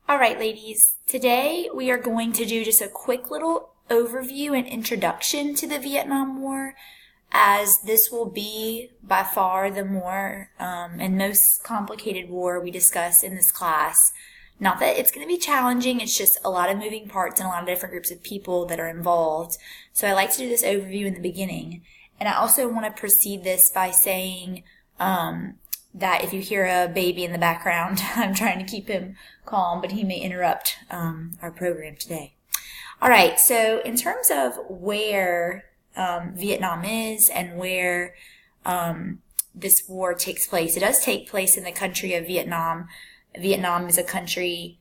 All right, ladies, today we are going to do just a quick little overview and introduction to the Vietnam War, as this will be by far the more and most complicated war we discuss in this class. Not that it's going to be challenging, it's just a lot of moving parts and a lot of different groups of people that are involved. So I like to do this overview in the beginning. And I also want to precede this by saying that if you hear a baby in the background, I'm trying to keep him calm, but he may interrupt our program today. All right, so in terms of where Vietnam is and where this war takes place, it does take place in the country of Vietnam. Vietnam is a country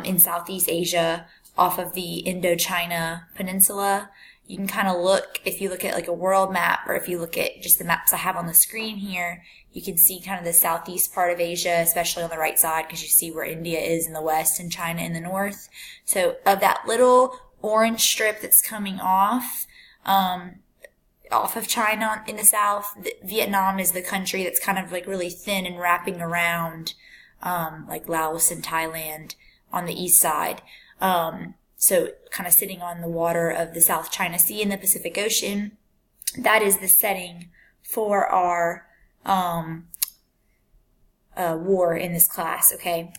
in Southeast Asia off of the Indochina Peninsula. You can kind of look, if you look at like a world map, or if you look at just the maps I have on the screen here, you can see kind of the southeast part of Asia, especially on the right side, because you see where India is in the west and China in the north. So of that little orange strip that's coming off of China in the south, Vietnam is the country that's kind of like really thin and wrapping around like Laos and Thailand on the east side. So kind of sitting on the water of the South China Sea and the Pacific Ocean. That is the setting for our war in this class, okay?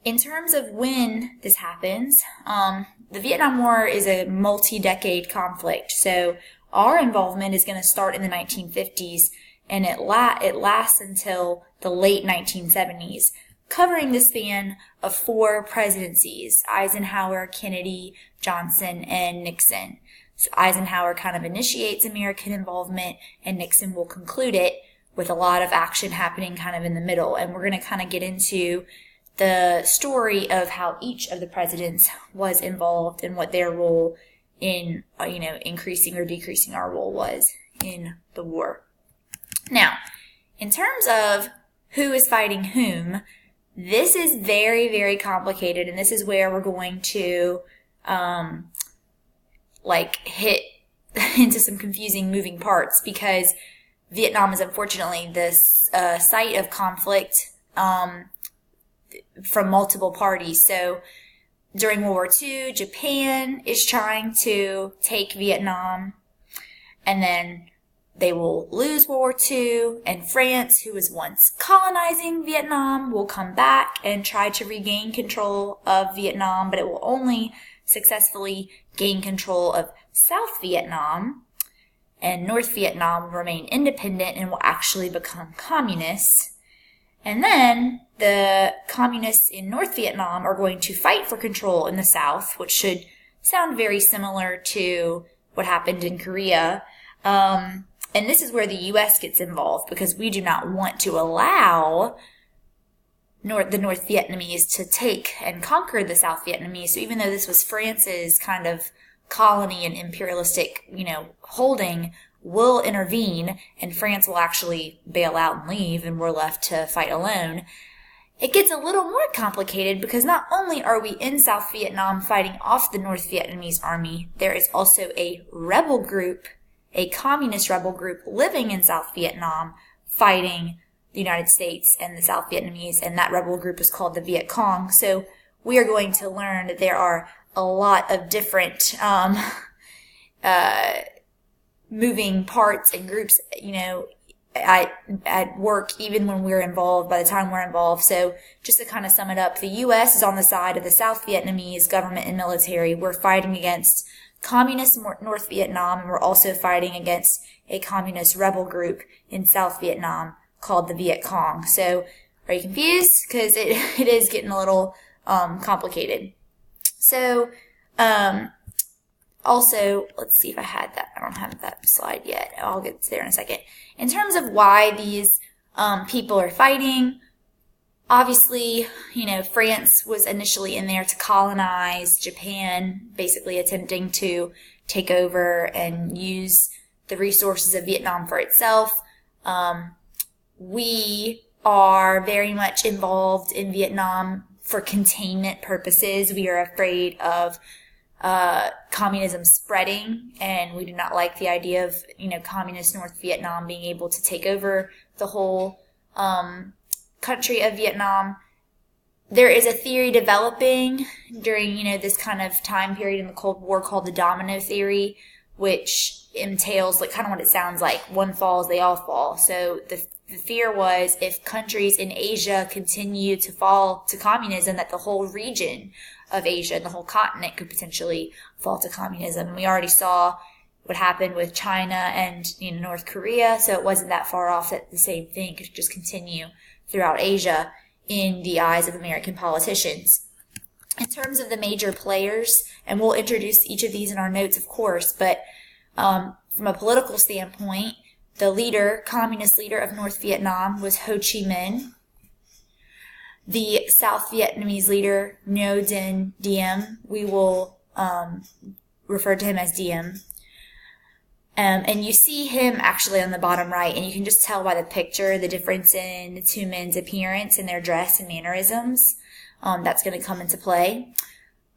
In terms of when this happens, the Vietnam War is a multi-decade conflict. So our involvement is going to start in the 1950s, and it lasts until the late 1970s. Covering the span of 4 presidencies: Eisenhower, Kennedy, Johnson, and Nixon. So Eisenhower kind of initiates American involvement, and Nixon will conclude it with a lot of action happening kind of in the middle. And we're going to kind of get into the story of how each of the presidents was involved and what their role in, increasing or decreasing our role was in the war. Now, in terms of who is fighting whom, this is very, very complicated, and this is where we're going to, hit into some confusing moving parts, because Vietnam is unfortunately this site of conflict from multiple parties. So during World War II, Japan is trying to take Vietnam, and then they will lose World War II, and France, who was once colonizing Vietnam, will come back and try to regain control of Vietnam, but it will only successfully gain control of South Vietnam, and North Vietnam will remain independent and will actually become communists. And then the communists in North Vietnam are going to fight for control in the South, which should sound very similar to what happened in Korea. And this is where the U.S. gets involved, because we do not want to allow the North Vietnamese to take and conquer the South Vietnamese. So even though this was France's kind of colony and imperialistic, holding, we'll intervene, and France will actually bail out and leave, and we're left to fight alone. It gets a little more complicated, because not only are we in South Vietnam fighting off the North Vietnamese army, there is also a rebel group, a communist rebel group living in South Vietnam fighting the United States and the South Vietnamese, and that rebel group is called the Vietcong. So we are going to learn that there are a lot of different moving parts and groups, at work, even when we're involved, by the time we're involved. So just to kind of sum it up, the U.S. is on the side of the South Vietnamese government and military. We're fighting against communist North Vietnam, and we're also fighting against a communist rebel group in South Vietnam called the Vietcong. So are you confused? Because it is getting a little complicated. So also, let's see if I had that. I don't have that slide yet. I'll get there in a second. In terms of why these people are fighting, obviously, France was initially in there to colonize Japan, basically attempting to take over and use the resources of Vietnam for itself. We are very much involved in Vietnam for containment purposes. We are afraid of communism spreading, and we do not like the idea of, communist North Vietnam being able to take over the whole country of Vietnam. there is a theory developing during, this kind of time period in the Cold War called the domino theory, which entails like kind of what it sounds like. One falls, they all fall. So the fear was if countries in Asia continue to fall to communism, that the whole region of Asia and the whole continent could potentially fall to communism. We already saw what happened with China and North Korea, so it wasn't that far off that the same thing could just continue throughout Asia in the eyes of American politicians. In terms of the major players, and we'll introduce each of these in our notes, of course, but from a political standpoint, the communist leader of North Vietnam was Ho Chi Minh. The South Vietnamese leader, Ngo Dinh Diem, we will refer to him as Diem. And you see him actually on the bottom right, and you can just tell by the picture the difference in the two men's appearance and their dress and mannerisms. That's going to come into play.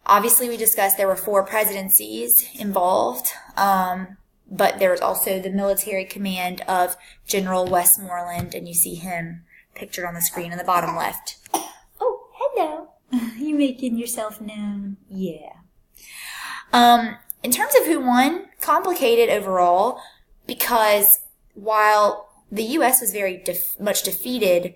Obviously, we discussed there were 4 presidencies involved, but there was also the military command of General Westmoreland, and you see him pictured on the screen in the bottom left. Oh, hello. You making yourself known? Yeah. In terms of who won, complicated overall, because while the U.S. was very much defeated,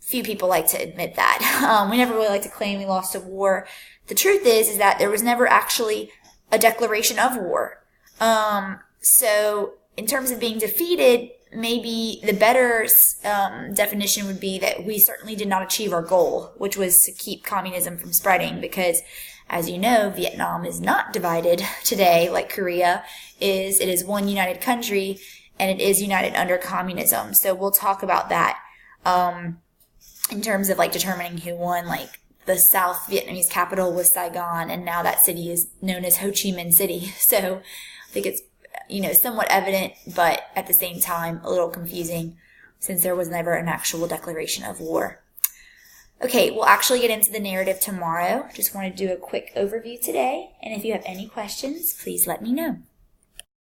few people like to admit that. We never really like to claim we lost a war. The truth is that there was never actually a declaration of war. So in terms of being defeated, maybe the better definition would be that we certainly did not achieve our goal, which was to keep communism from spreading, because as you know, Vietnam is not divided today like Korea is. It is one united country, and it is united under communism. So we'll talk about that in terms of like determining who won. Like the South Vietnamese capital was Saigon, and now that city is known as Ho Chi Minh City. So I think it's somewhat evident, but at the same time a little confusing since there was never an actual declaration of war. Okay, we'll actually get into the narrative tomorrow. Just want to do a quick overview today, and if you have any questions, please let me know.